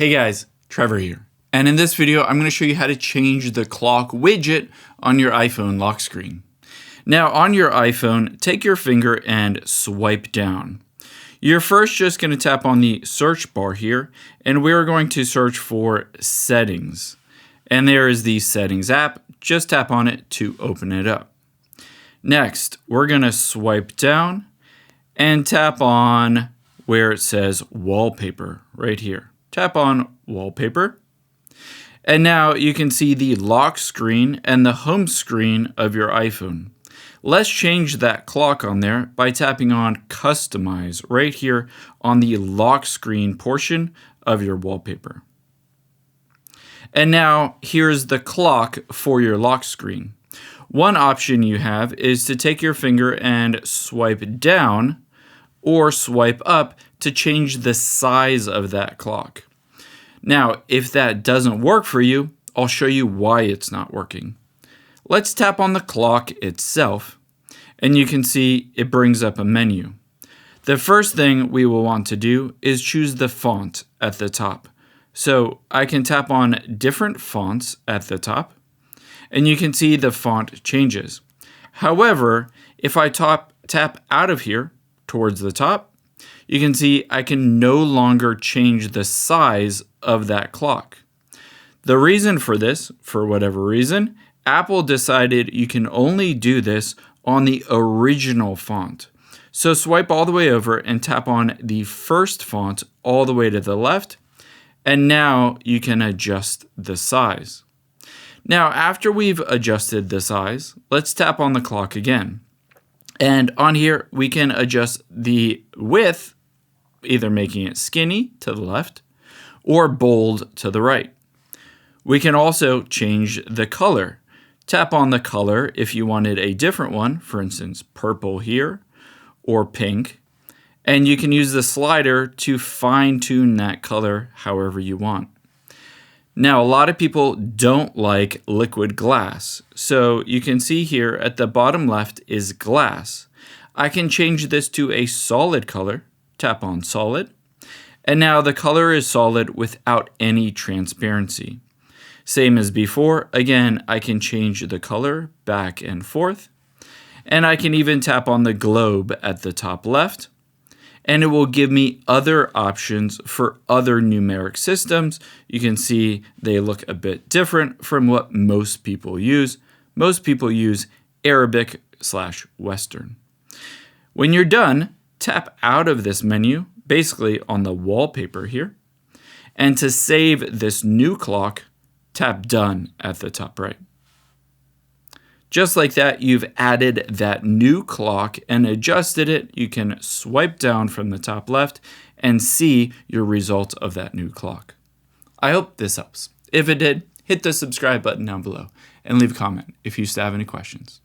Hey guys, Trevor here. And in this video, I'm going to show you how to change the clock widget on your iPhone lock screen. Now on your iPhone, take your finger and swipe down. You're first just going to tap on the search bar here, and we're going to search for settings. And there is the settings app. Just tap on it to open it up. Next, we're going to swipe down and tap on where it says wallpaper right here. Tap on wallpaper. And now you can see the lock screen and the home screen of your iPhone. Let's change that clock on there by tapping on customize right here on the lock screen portion of your wallpaper. And now here's the clock for your lock screen. One option you have is to take your finger and swipe down or swipe up to change the size of that clock. Now, if that doesn't work for you, I'll show you why it's not working. Let's tap on the clock itself, and you can see it brings up a menu. The first thing we will want to do is choose the font at the top. So I can tap on different fonts at the top, and you can see the font changes. However, if I tap out of here towards the top, you can see I can no longer change the size of that clock. The reason for this, for whatever reason, Apple decided you can only do this on the original font. So swipe all the way over and tap on the first font all the way to the left, and now you can adjust the size. Now, after we've adjusted the size, let's tap on the clock again. And on here, we can adjust the width, either making it skinny to the left or bold to the right. We can also change the color. Tap on the color if you wanted a different one, for instance, purple here or pink. And you can use the slider to fine-tune that color however you want. Now, a lot of people don't like liquid glass. So you can see here at the bottom left is glass. I can change this to a solid color. Tap on solid. And now the color is solid without any transparency. Same as before. Again, I can change the color back and forth. And I can even tap on the globe at the top left. And it will give me other options for other numeric systems. You can see they look a bit different from what most people use. Most people use Arabic/Western. When you're done, tap out of this menu, basically on the wallpaper here. And to save this new clock, tap done at the top right. Just like that, you've added that new clock and adjusted it. You can swipe down from the top left and see your result of that new clock. I hope this helps. If it did, hit the subscribe button down below and leave a comment if you still have any questions.